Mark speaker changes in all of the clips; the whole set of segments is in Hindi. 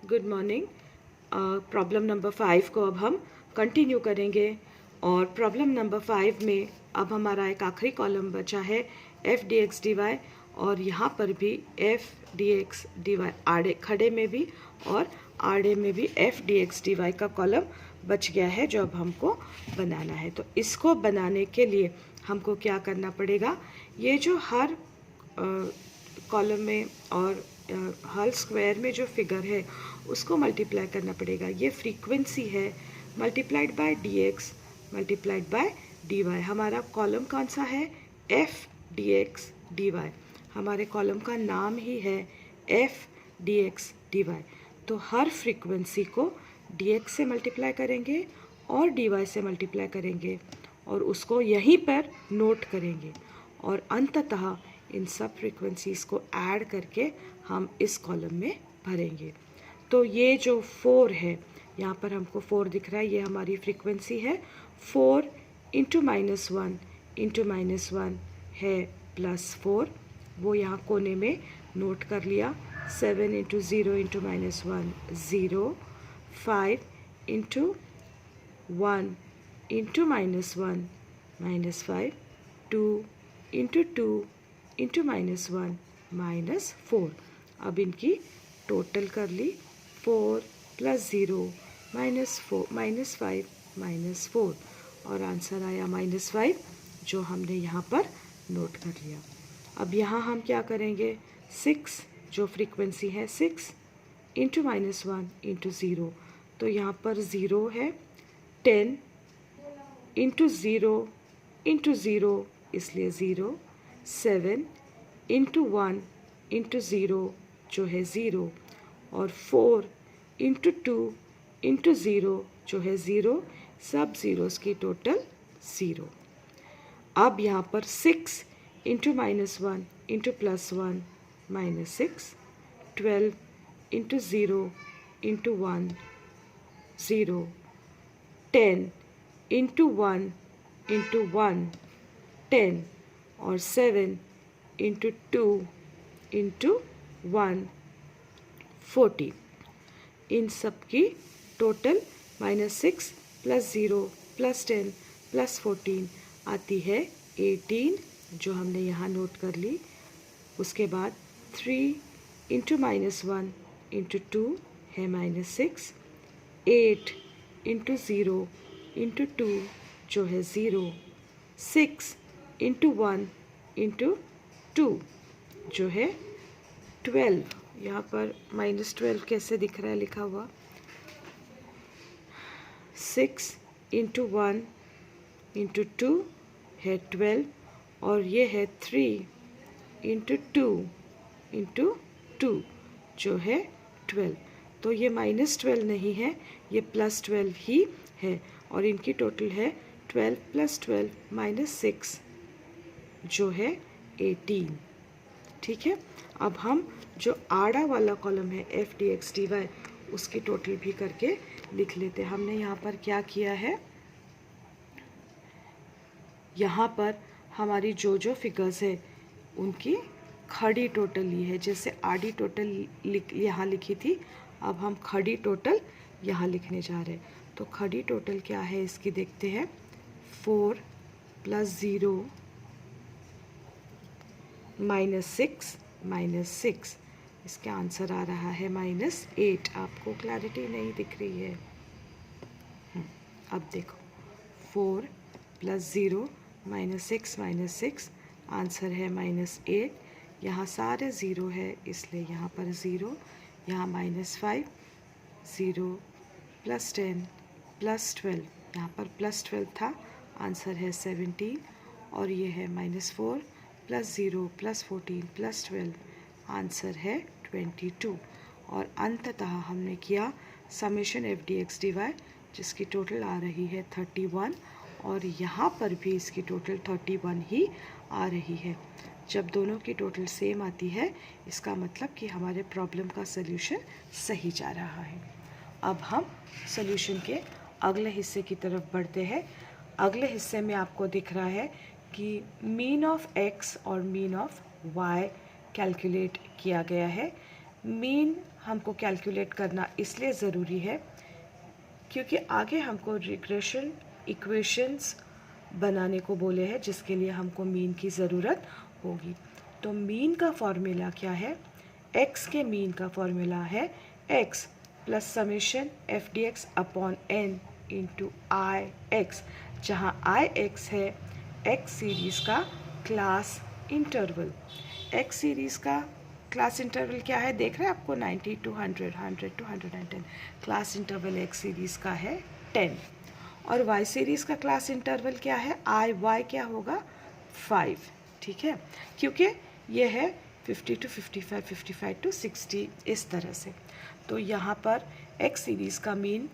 Speaker 1: Good morning. प्रॉब्लम नंबर 5 को अब हम कंटिन्यू करेंगे और प्रॉब्लम नंबर 5 में अब हमारा एक आखिरी कॉलम बचा है f d x d y, और यहाँ पर भी f d x d y आड़े खड़े में भी और आड़े में भी f d x d y का कॉलम बच गया है जो अब हमको बनाना है। तो इसको बनाने के लिए हमको क्या करना पड़ेगा, ये जो हर कॉलम में और हर स्क्वायर में जो फिगर है उसको मल्टीप्लाई करना पड़ेगा। ये फ्रीक्वेंसी है multiplied by d x multiplied by d y. हमारा कॉलम कौन सा है, f d x d y. हमारे कॉलम का नाम ही है f d x d y. तो हर फ्रीक्वेंसी को डी एक्स से मल्टीप्लाई करेंगे और डी वाई से मल्टीप्लाई करेंगे और उसको यहीं पर नोट करेंगे और अंततः इन सब फ्रीक्वेंसीज़ को ऐड करके हम इस कॉलम में भरेंगे। तो ये जो 4 है, यहाँ पर हमको 4 दिख रहा है, ये हमारी फ्रीक्वेंसी है। 4 इंटू -1 इंटू -1 है +4, वो यहाँ कोने में नोट कर लिया। 7 into 0 into -1 0, 5 into 1 into -1 -5, 2 into 2 into -1 -4। अब इनकी टोटल कर ली, 4 + 0 -4 -5 -4, और आंसर आया -5 जो हमने यहाँ पर नोट कर लिया। अब यहाँ हम क्या करेंगे, 6 जो फ्रीक्वेंसी है 6 इंटू -1 इंटू 0, तो यहाँ पर 0 है। 10 इंटू 0 इंटू 0 इसलिए 0। 7 इंटू 1 इंटू 0 जो है 0, और 4 इंटू 2 इंटू 0 जो है 0। सब ज़ीरोज़ की टोटल 0। अब यहाँ पर 6 into -1 into +1 -6, 12 into 0 into 1 0, 10 into 1 into 1 10, और 7 इंटू 2 इंटू 1 14। इन सब की टोटल -6 + 0 + 10 + 14 आती है 18, जो हमने यहाँ नोट कर ली। उसके बाद 3 इंटू -1 इंटू 2 है -6, 8 इंटू 0 इंटू 2 जो है 0, 6 इंटू 1 इंटू 2 जो है 12। यहाँ पर -12 कैसे दिख रहा है लिखा हुआ, 6 इंटू 1 इंटू 2 है 12, और ये है 3 इंटू 2 इंटू 2 जो है 12। तो ये -12 नहीं है, ये +12 ही है, और इनकी टोटल है 12 + 12 -6 जो है 18। ठीक है। अब हम जो आड़ा वाला कॉलम है f d x d y, उसकी टोटल भी करके लिख लेते हैं। हमने यहाँ पर क्या किया है, यहाँ पर हमारी जो जो फिगर्स है उनकी खड़ी टोटल ली है। जैसे आड़ी टोटल यहाँ लिखी थी, अब हम खड़ी टोटल यहाँ लिखने जा रहे हैं। तो खड़ी टोटल क्या है इसकी देखते हैं, 4 + 0 -6 -6, इसका आंसर आ रहा है -8। आपको क्लैरिटी नहीं दिख रही है। अब देखो, 4 + 0 -6 -6, आंसर है -8। यहाँ सारे ज़ीरो है इसलिए यहाँ पर 0, यहाँ -5, 0 + 10 + 12, यहाँ पर +12 था, आंसर है 17, और ये है -4 + 0 + 14 + 12, आंसर है 22। और अंततः हमने किया summation f d x d y, जिसकी टोटल आ रही है 31, और यहाँ पर भी इसकी टोटल 31 ही आ रही है। जब दोनों की टोटल सेम आती है, इसका मतलब कि हमारे प्रॉब्लम का सल्यूशन सही जा रहा है। अब हम सल्यूशन के अगले हिस्से की तरफ बढ़ते हैं। अगले हिस्से में आपको दिख रहा है कि मीन ऑफ x और मीन ऑफ y कैलकुलेट किया गया है। मीन हमको कैलकुलेट करना इसलिए ज़रूरी है क्योंकि आगे हमको रिग्रेशन इक्वेशंस बनाने को बोले हैं जिसके लिए हमको मीन की ज़रूरत होगी। तो मीन का फॉर्मूला क्या है? x के मीन का फॉर्मूला है x plus summation f d x upon n into i x, जहाँ आई एक्स है x सीरीज़ का क्लास इंटरवल। x सीरीज़ का क्लास इंटरवल क्या है देख रहे हैं आपको? 90 to 100, 100 to 110। Class interval x series का है 10। और y सीरीज़ का क्लास इंटरवल क्या है? आई वाई क्या होगा? 5। ठीक है, क्योंकि ये है 50 to 55, 55 to 60 इस तरह से। तो यहाँ पर x सीरीज़ का मीन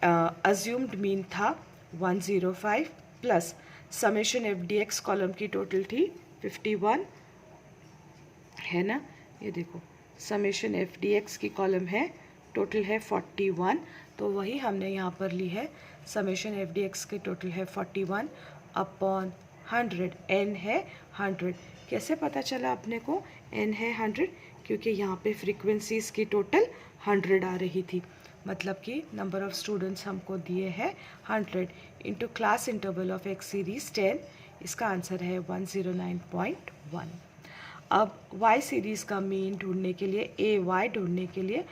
Speaker 1: अज्यूम्ड मीन था 105 plus summation f d x column की टोटल थी 51, है ना? ये देखो समेशन एफ डी एक्स की कॉलम है टोटल है 41, तो वही हमने यहाँ पर ली है। समेशन एफ डी एक्स की टोटल है 41 अपॉन 100, एन है 100। कैसे पता चला अपने को एन है 100? क्योंकि यहाँ पे फ्रीक्वेंसीज़ की टोटल 100 आ रही थी, मतलब कि नंबर ऑफ़ स्टूडेंट्स हमको दिए हैं 100 into class interval of x series 10। इसका आंसर है 109.1। अब y सीरीज़ का मीन ढूंढने के लिए, ए वाई ढूंढने के लिए,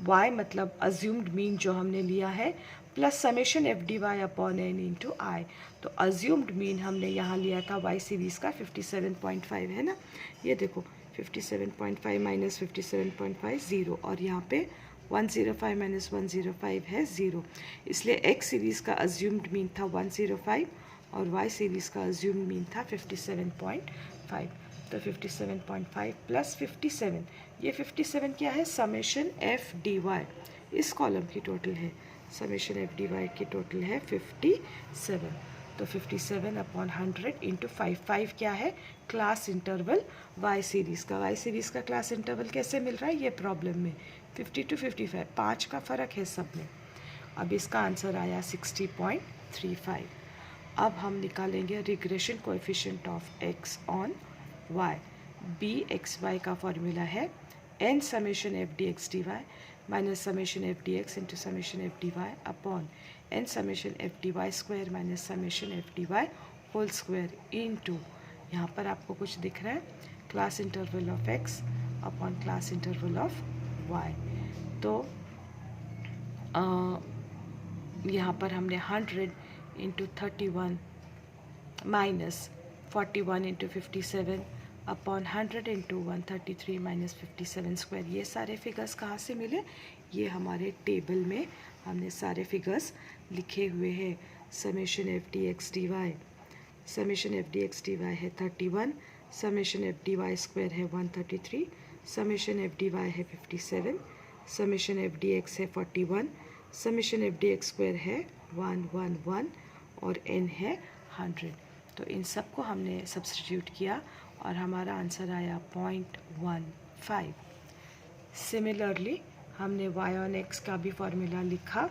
Speaker 1: y मतलब अज्यूम्ड मीन जो हमने लिया है plus summation f d y upon n into i. तो अज्यूम्ड मीन हमने यहाँ लिया था y सीरीज़ का 57.5, है ना? ये देखो 57.5 माइनस 57.5 ज़ीरो, और यहाँ पे 105 माइनस 105 है ज़ीरो। इसलिए x सीरीज़ का अज्यूम्ड मीन था 105 और y सीरीज़ का अज्यूम्ड मीन था 57.5। तो 57.5 प्लस 57, ये 57 क्या है? समेशन एफ डी वाई इस कॉलम की टोटल है। समेशन एफ डी वाई की टोटल है 57। तो 57 अपॉन 100 इंटू 5। 5 क्या है? क्लास इंटरवल वाई सीरीज़ का। वाई सीरीज़ का क्लास इंटरवल कैसे मिल रहा है ये प्रॉब्लम में? 50 to 55, 5 का फ़र्क है सब में। अब इसका आंसर आया 60.35। अब हम निकालेंगे regression coefficient of x on y. B x y का फॉर्मूला है n summation f d x d y minus summation f d x into summation f d y upon n summation f d y square minus summation f d y whole square into, यहाँ पर आपको कुछ दिख रहा है, class interval of x upon class interval of y. तो यहाँ पर हमने 100 into 31 minus 41 into 57 upon 100 into 133 minus 57 square, ये सारे फिगर्स कहाँ से मिले? ये हमारे टेबल में हमने सारे फिगर्स लिखे हुए हैं। Summation f d x d y, summation f d x d y है 31, summation f d y square है 133, समेशन एफ डी वाई है 57, समेशन एफ डी एक्स है 41, summation f d x square है 111 और n है 100। तो इन सब को हमने सब्स्टिट्यूट किया और हमारा आंसर आया 0.15। सिमिलरली हमने y ऑन x का भी फॉर्मूला लिखा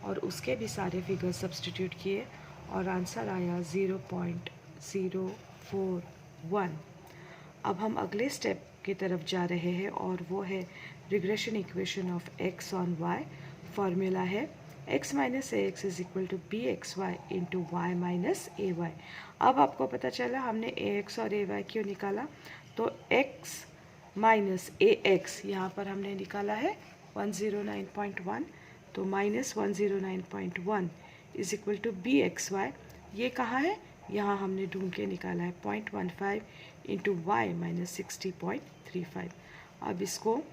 Speaker 1: और उसके भी सारे फिगर सब्स्टिट्यूट किए और आंसर आया 0.041। अब हम अगले स्टेप की तरफ जा रहे हैं और वो है regression equation of x on y। Formula है x minus a x is equal to b x y into y minus a y. अब आपको पता चला हमने ए एक्स और ए वाई क्यों निकाला? तो x माइनस ए एक्स यहाँ पर हमने निकाला है 109.1, तो minus 109.1 is equal to b x y, ये कहाँ है? यहाँ हमने ढूंढ के निकाला है 0.15 इंटू वाई माइनस 60.35। अब इसको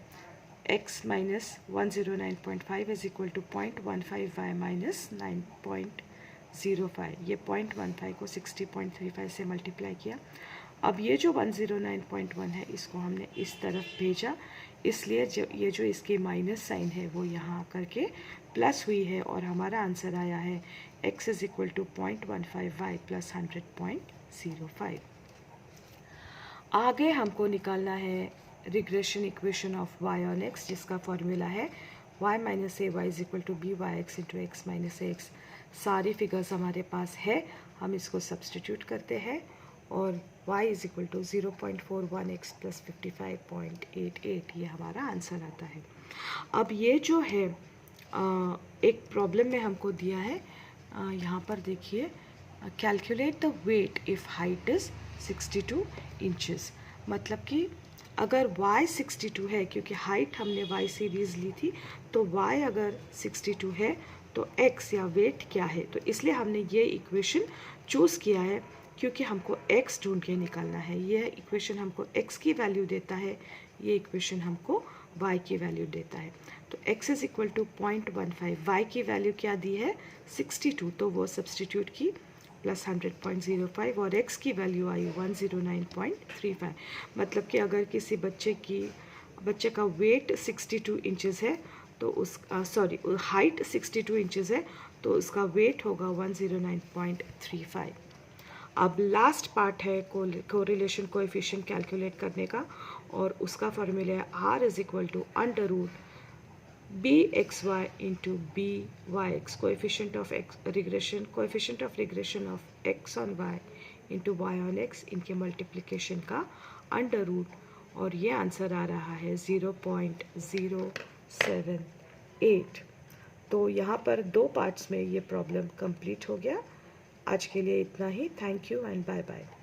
Speaker 1: x minus 109.5 is equal to 0.15 y minus 9.05, ये 0.15 को 60.35 से मल्टीप्लाई किया। अब ये जो 109.1 है इसको हमने इस तरफ भेजा, इसलिए ये जो इसकी माइनस साइन है वो यहाँ करके प्लस हुई है और हमारा आंसर आया है x is equal to 0.15 y plus 100.05। आगे हमको निकालना है regression equation of y on x, जिसका फॉर्मूला है y minus a y is equal to b y x into x minus a x. सारी फिगर्स हमारे पास है, हम इसको सब्सटीट्यूट करते हैं और y is equal to 0.41x plus 55.88, ये हमारा आंसर आता है। अब ये जो है एक प्रॉब्लम में हमको दिया है, यहाँ पर देखिए, calculate the weight if height is 62 inches. मतलब कि अगर y 62 है, क्योंकि हाइट हमने y सीरीज़ ली थी, तो y अगर 62 है तो x या वेट क्या है। तो इसलिए हमने ये इक्वेशन चूज़ किया है, क्योंकि हमको x ढूंढ के निकालना है। ये इक्वेशन हमको x की वैल्यू देता है, ये इक्वेशन हमको y की वैल्यू देता है। तो x is equal to 0.15, y की वैल्यू क्या दी है 62, तो वो सब्सटीट्यूट की प्लस 100.05, और x की वैल्यू आई 109.35। मतलब कि अगर किसी बच्चे का वेट 62 इंचेस है तो हाइट 62 इंचेस है, तो उसका वेट होगा 109.35। अब लास्ट पार्ट है कोरिलेशन कोएफिशिएंट कैलकुलेट करने का, और उसका फॉर्मूला है r is equal to under root bxy into byx, coefficient of regression of x on y into y on x, इनके मल्टीप्लिकेशन का अंडर रूट, और ये आंसर आ रहा है 0.078। तो यहाँ पर 2 पार्ट्स में ये प्रॉब्लम कंप्लीट हो गया। आज के लिए इतना ही। Thank you and bye bye.